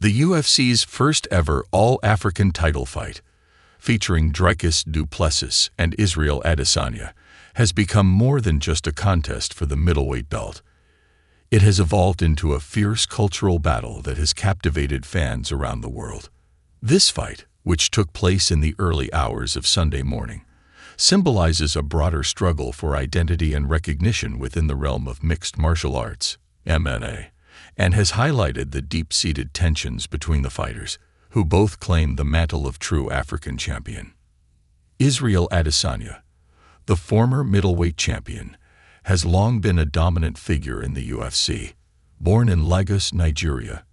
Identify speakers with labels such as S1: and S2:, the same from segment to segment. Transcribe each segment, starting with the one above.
S1: The UFC's first ever all-African title fight, featuring Dricus du Plessis and Israel Adesanya, has become more than just a contest for the middleweight belt. It has evolved into a fierce cultural battle that has captivated fans around the world. This fight, which took place in the early hours of Sunday morning, symbolizes a broader struggle for identity and recognition within the realm of mixed martial arts, MMA, and has highlighted the deep-seated tensions between the fighters, who both claim the mantle of true African champion. Israel Adesanya, the former middleweight champion, has long been a dominant figure in the UFC. Born in Lagos, Nigeria,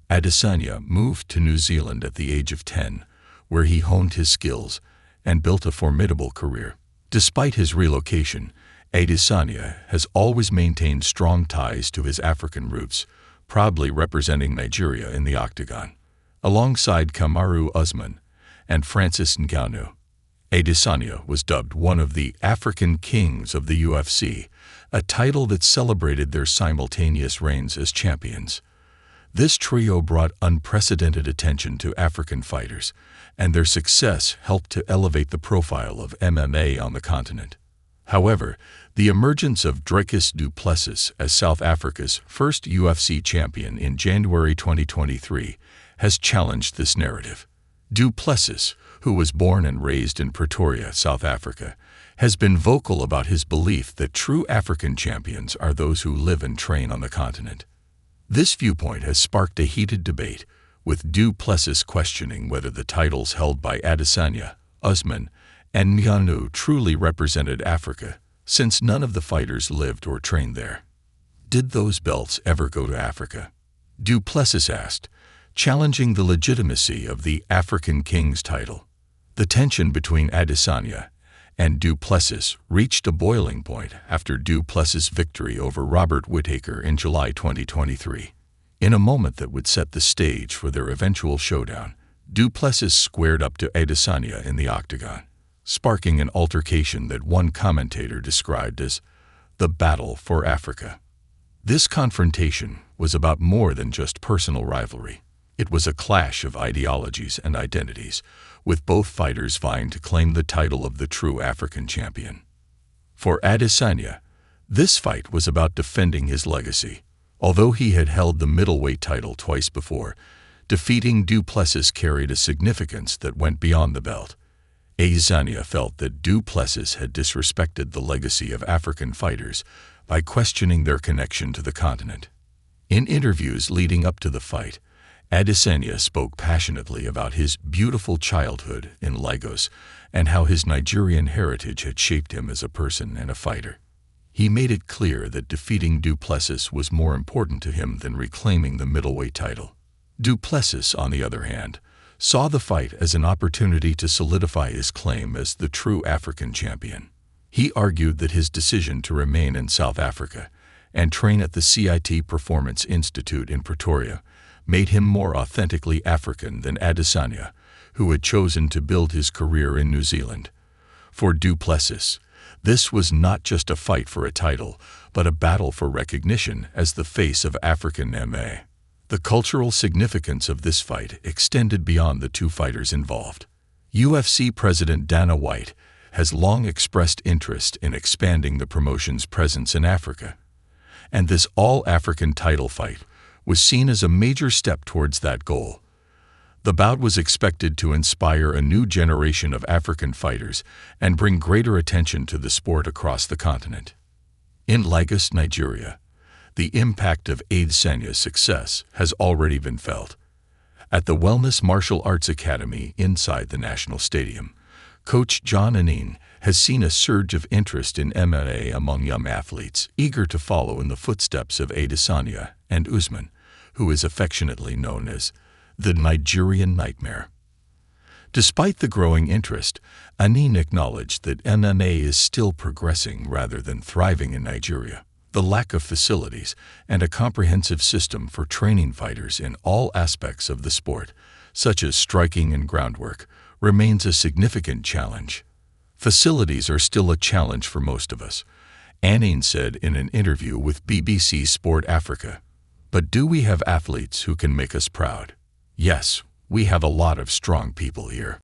S1: Adesanya moved to New Zealand at the age of 10, where he honed his skills and built a formidable career. Despite his relocation, Adesanya has always maintained strong ties to his African roots, proudly representing Nigeria in the octagon. Alongside Kamaru Usman and Francis Ngannou, Adesanya was dubbed one of the African Kings of the UFC, a title that celebrated their simultaneous reigns as champions. This trio brought unprecedented attention to African fighters, and their success helped to elevate the profile of MMA on the continent. However, the emergence of Dricus du Plessis as South Africa's first UFC champion in January 2023 has challenged this narrative. Du Plessis, who was born and raised in Pretoria, South Africa, has been vocal about his belief that true African champions are those who live and train on the continent. This viewpoint has sparked a heated debate, with Du Plessis questioning whether the titles held by Adesanya, Usman, and Ngannou truly represented Africa, since none of the fighters lived or trained there. Did those belts ever go to Africa? Du Plessis asked, challenging the legitimacy of the African King's title. The tension between Adesanya and Du Plessis reached a boiling point after Du Plessis' victory over Robert Whittaker in July 2023. In a moment that would set the stage for their eventual showdown, Du Plessis squared up to Adesanya in the octagon, sparking an altercation that one commentator described as the battle for Africa. This confrontation was about more than just personal rivalry. It was a clash of ideologies and identities, with both fighters vying to claim the title of the true African champion. For Adesanya, this fight was about defending his legacy. Although he had held the middleweight title twice before, defeating Du Plessis carried a significance that went beyond the belt. Adesanya felt that Du Plessis had disrespected the legacy of African fighters by questioning their connection to the continent. In interviews leading up to the fight, Adesanya spoke passionately about his beautiful childhood in Lagos and how his Nigerian heritage had shaped him as a person and a fighter. He made it clear that defeating Du Plessis was more important to him than reclaiming the middleweight title. Du Plessis, on the other hand, saw the fight as an opportunity to solidify his claim as the true African champion. He argued that his decision to remain in South Africa and train at the CIT Performance Institute in Pretoria made him more authentically African than Adesanya, who had chosen to build his career in New Zealand. For Du Plessis, this was not just a fight for a title, but a battle for recognition as the face of African MMA. The cultural significance of this fight extended beyond the two fighters involved. UFC President Dana White has long expressed interest in expanding the promotion's presence in Africa, and this all-African title fight was seen as a major step towards that goal. The bout was expected to inspire a new generation of African fighters and bring greater attention to the sport across the continent. In Lagos, Nigeria, the impact of Adesanya's success has already been felt. At the Wellness Martial Arts Academy inside the National Stadium, Coach John Anin has seen a surge of interest in MMA among young athletes eager to follow in the footsteps of Adesanya and Usman, who is affectionately known as the Nigerian Nightmare. Despite the growing interest, Anin acknowledged that MMA is still progressing rather than thriving in Nigeria. The lack of facilities and a comprehensive system for training fighters in all aspects of the sport, such as striking and groundwork, remains a significant challenge. Facilities are still a challenge for most of us, Anin said in an interview with BBC Sport Africa. But do we have athletes who can make us proud? Yes, we have a lot of strong people here.